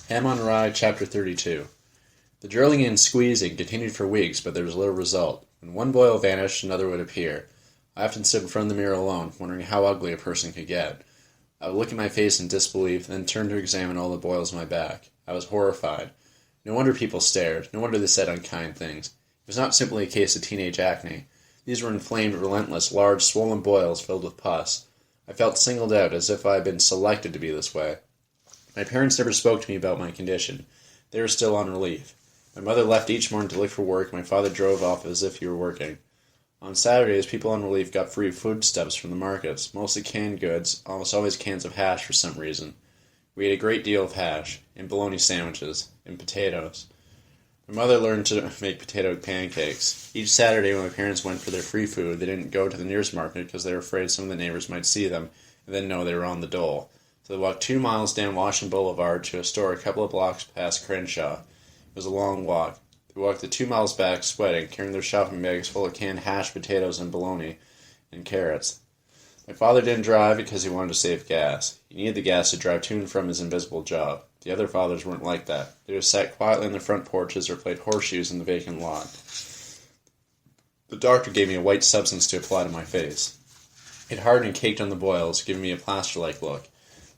On Rye, Chapter 32. The drilling and squeezing continued for weeks, but there was little result. When one boil vanished, another would appear. I often stood in front of the mirror alone, wondering how ugly a person could get. I would look at my face in disbelief, then turn to examine all the boils on my back. I was horrified. No wonder people stared. No wonder they said unkind things. It was not simply a case of teenage acne. These were inflamed, relentless, large, swollen boils filled with pus. I felt singled out, as if I had been selected to be this way. My parents never spoke to me about my condition. They were still on relief. My mother left each morning to look for work. My father drove off as if he were working. On Saturdays, people on relief got free foodstuffs from the markets, mostly canned goods, almost always cans of hash for some reason. We ate a great deal of hash, and bologna sandwiches, and potatoes. My mother learned to make potato pancakes. Each Saturday when my parents went for their free food, they didn't go to the nearest market because they were afraid some of the neighbors might see them and then know they were on the dole. So they walked 2 miles down Washington Boulevard to a store a couple of blocks past Crenshaw. It was a long walk. They walked the 2 miles back, sweating, carrying their shopping bags full of canned hash, potatoes, and bologna, and carrots. My father didn't drive because he wanted to save gas. He needed the gas to drive to and from his invisible job. The other fathers weren't like that. They just sat quietly on their front porches or played horseshoes in the vacant lot. The doctor gave me a white substance to apply to my face. It hardened and caked on the boils, giving me a plaster-like look.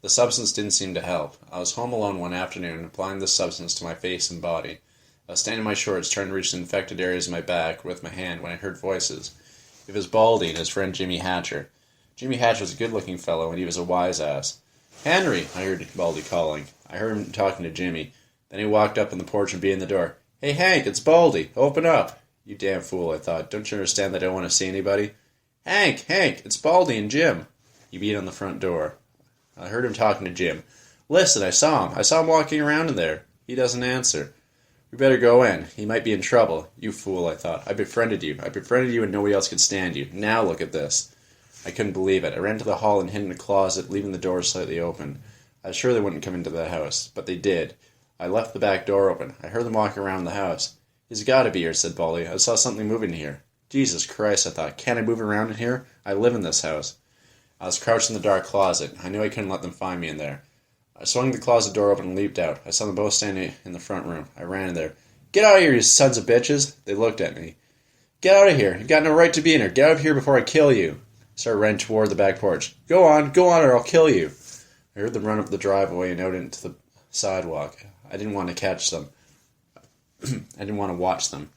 The substance didn't seem to help. I was home alone one afternoon, applying this substance to my face and body. I was standing in my shorts, trying to reach the infected areas of my back with my hand when I heard voices. It was Baldy and his friend Jimmy Hatcher. Jimmy Hatcher was a good-looking fellow, and he was a wise ass. "Henry!" I heard Baldy calling. I heard him talking to Jimmy. Then he walked up on the porch and beat in the door. "Hey, Hank, it's Baldy. Open up." "You damn fool," I thought. "Don't you understand that I don't want to see anybody?" Hank, it's Baldy and Jim." He beat on the front door. I heard him talking to Jim. "Listen, I saw him walking around in there. He doesn't answer. We better go in. He might be in trouble." "You fool," I thought. I befriended you and nobody else could stand you. Now look at this." I couldn't believe it. I ran to the hall and hid in a closet, leaving the door slightly open. I was sure they wouldn't come into the house, but they did. I left the back door open. I heard them walking around the house. "He's got to be here," said Baldy. "I saw something moving here." Jesus Christ, I thought. Can't I move around in here? I live in this house. I was crouched in the dark closet. I knew I couldn't let them find me in there. I swung the closet door open and leaped out. I saw them both standing in the front room. I ran in there. "Get out of here, you sons of bitches!" They looked at me. "Get out of here! You've got no right to be in here! Get out of here before I kill you!" I started running toward the back porch. Go on, or I'll kill you!" I heard them run up the driveway and out into the sidewalk. I didn't want to catch them. I didn't want to watch them.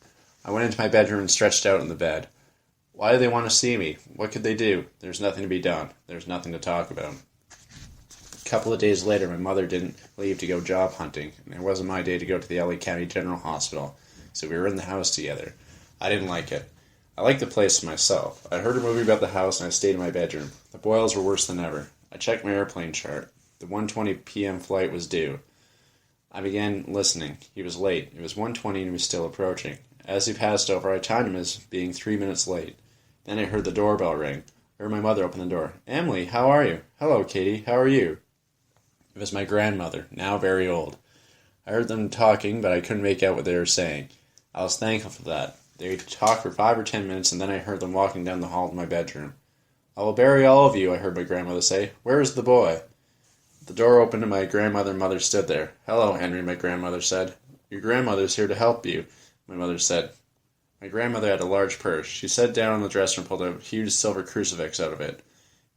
I went into my bedroom and stretched out in the bed. Why did they want to see me? What could they do? There's nothing to be done. There's nothing to talk about. A couple of days later, my mother didn't leave to go job hunting, and it wasn't my day to go to the LA County General Hospital, so we were in the house together. I didn't like it. I liked the place myself. I heard a movie about the house, and I stayed in my bedroom. The boils were worse than ever. I checked my airplane chart. The 1:20 p.m. flight was due. I began listening. He was late. It was 1:20 and he was still approaching. As he passed over, I timed him as being 3 minutes late. Then I heard the doorbell ring. I heard my mother open the door. "Emily, how are you?" "Hello, Katie. How are you?" It was my grandmother, now very old. I heard them talking, but I couldn't make out what they were saying. I was thankful for that. They talked for 5 or 10 minutes, and then I heard them walking down the hall to my bedroom. "I will bury all of you," I heard my grandmother say. "Where is the boy?" The door opened and my grandmother and mother stood there. "Hello, Henry," my grandmother said. "Your grandmother's here to help you," my mother said. My grandmother had a large purse. She sat down on the dresser and pulled a huge silver crucifix out of it.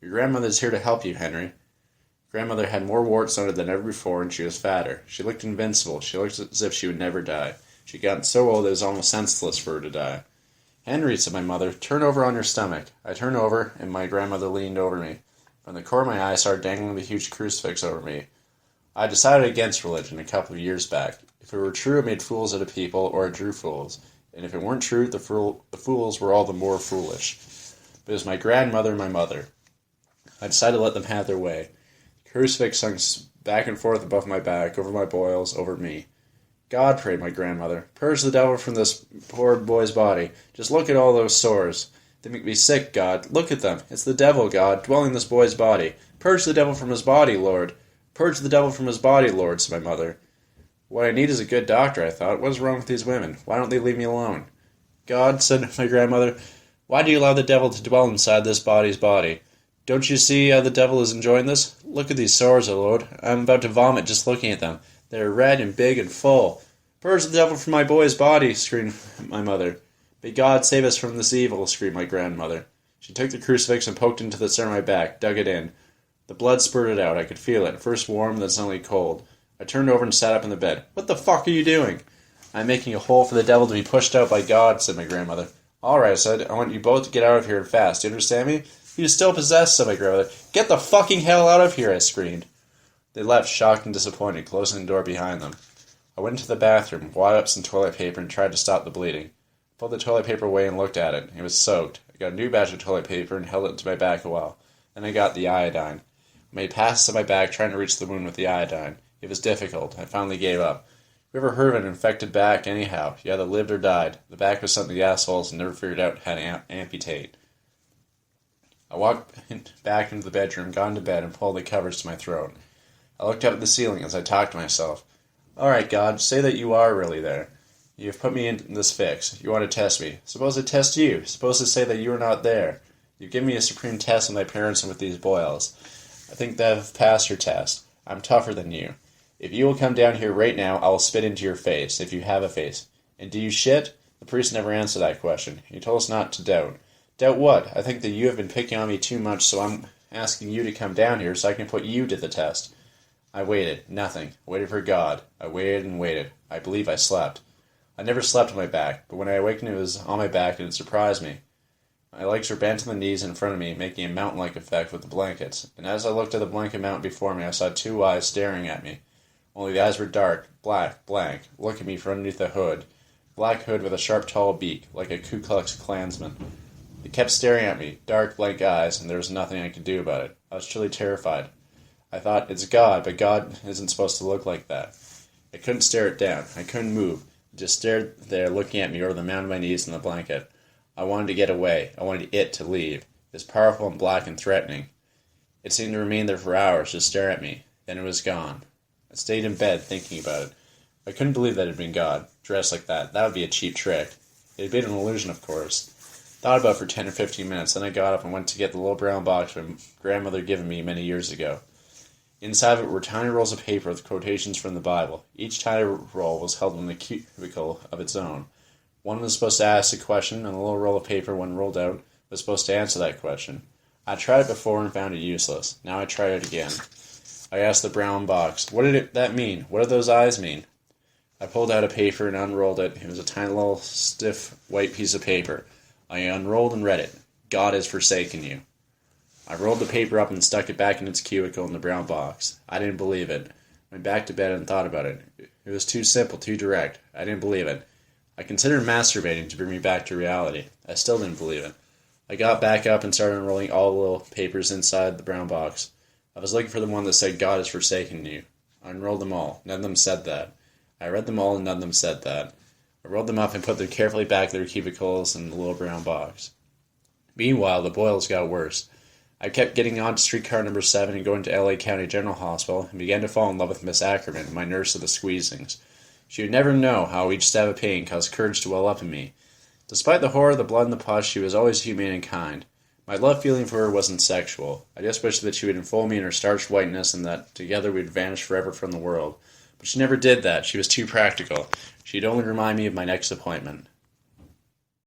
"Your grandmother's here to help you, Henry." Grandmother had more warts on her than ever before, and she was fatter. She looked invincible. She looked as if she would never die. She'd gotten so old it was almost senseless for her to die. "Henry," said my mother, "turn over on your stomach." I turned over, and my grandmother leaned over me. From the corner of my eye, I started dangling the huge crucifix over me. I decided against religion a couple of years back. If it were true, it made fools out of people, or it drew fools. And if it weren't true, the fools were all the more foolish. But it was my grandmother and my mother. I decided to let them have their way. The crucifix hung back and forth above my back, over my boils, over me. "God," prayed my grandmother, "purge the devil from this poor boy's body. Just look at all those sores. They make me sick, God. Look at them. It's the devil, God, dwelling in this boy's body. Purge the devil from his body, Lord. Purge the devil from his body, Lord," said my mother. What I need is a good doctor, I thought. What is wrong with these women? Why don't they leave me alone? "God," said my grandmother, "why do you allow the devil to dwell inside this body's body? Don't you see how the devil is enjoying this? Look at these sores, O Lord. I'm about to vomit just looking at them. They were red and big and full. "Purge the devil from my boy's body," screamed my mother. "May God save us from this evil," screamed my grandmother. She took the crucifix and poked into the center of my back, dug it in. The blood spurted out. I could feel it, first warm, then suddenly cold. I turned over and sat up in the bed. "What the fuck are you doing?" "I'm making a hole for the devil to be pushed out by God," said my grandmother. "All right," I said. "I want you both to get out of here and fast. Do you understand me?" "You're still possessed," said my grandmother. "Get the fucking hell out of here," I screamed. They left, shocked and disappointed, closing the door behind them. I went into the bathroom, wadded up some toilet paper, and tried to stop the bleeding. I pulled the toilet paper away and looked at it. It was soaked. I got a new batch of toilet paper and held it to my back a while. Then I got the iodine. I made passes on my back, trying to reach the wound with the iodine. It was difficult. I finally gave up. You ever heard of an infected back, anyhow? You either lived or died. The back was something the assholes never figured out how to amputate. I walked back into the bedroom, got into bed, and pulled the covers to my throat. I looked up at the ceiling as I talked to myself. "All right, God, say that you are really there. You've put me in this fix. You want to test me. Suppose I test you. Suppose I say that you are not there. You've given me a supreme test with my parents and with these boils. I think that I've passed your test. I'm tougher than you. If you will come down here right now, I will spit into your face, if you have a face. And do you shit?" The priest never answered that question. He told us not to doubt. "Doubt what? I think that you have been picking on me too much, so I'm asking you to come down here so I can put you to the test." I waited. Nothing. I waited for God. I waited and waited. I believe I slept. I never slept on my back, but when I awakened it was on my back and it surprised me. My legs were bent on the knees in front of me, making a mountain-like effect with the blankets, and as I looked at the blanket mountain before me, I saw two eyes staring at me. Only the eyes were dark, black, blank, looking at me from underneath the hood. Black hood with a sharp, tall beak, like a Ku Klux Klansman. They kept staring at me, dark, blank eyes, and there was nothing I could do about it. I was truly terrified. I thought, it's God, but God isn't supposed to look like that. I couldn't stare it down. I couldn't move. I just stared there looking at me over the mound of my knees in the blanket. I wanted to get away. I wanted it to leave. It was powerful and black and threatening. It seemed to remain there for hours, just stare at me. Then it was gone. I stayed in bed thinking about it. I couldn't believe that it had been God, dressed like that. That would be a cheap trick. It had been an illusion, of course. Thought about it for 10 or 15 minutes, then I got up and went to get the little brown box my grandmother had given me many years ago. Inside of it were tiny rolls of paper with quotations from the Bible. Each tiny roll was held in a cubicle of its own. One was supposed to ask a question, and the little roll of paper, when rolled out, was supposed to answer that question. I tried it before and found it useless. Now I tried it again. I asked the brown box, "What did that mean? What did those eyes mean?" I pulled out a paper and unrolled it. It was a tiny little stiff white piece of paper. I unrolled and read it. "God has forsaken you." I rolled the paper up and stuck it back in its cubicle in the brown box. I didn't believe it. I went back to bed and thought about it. It was too simple, too direct. I didn't believe it. I considered masturbating to bring me back to reality. I still didn't believe it. I got back up and started unrolling all the little papers inside the brown box. I was looking for the one that said, "God has forsaken you." I unrolled them all. None of them said that. I read them all and none of them said that. I rolled them up and put them carefully back in their cubicles in the little brown box. Meanwhile, the boils got worse. I kept getting on to streetcar number 7 and going to L.A. County General Hospital and began to fall in love with Miss Ackerman, my nurse of the squeezings. She would never know how each stab of pain caused courage to well up in me. Despite the horror of the blood and the pus, she was always humane and kind. My love feeling for her wasn't sexual. I just wished that she would enfold me in her starched whiteness and that together we would vanish forever from the world. But she never did that. She was too practical. She'd only remind me of my next appointment.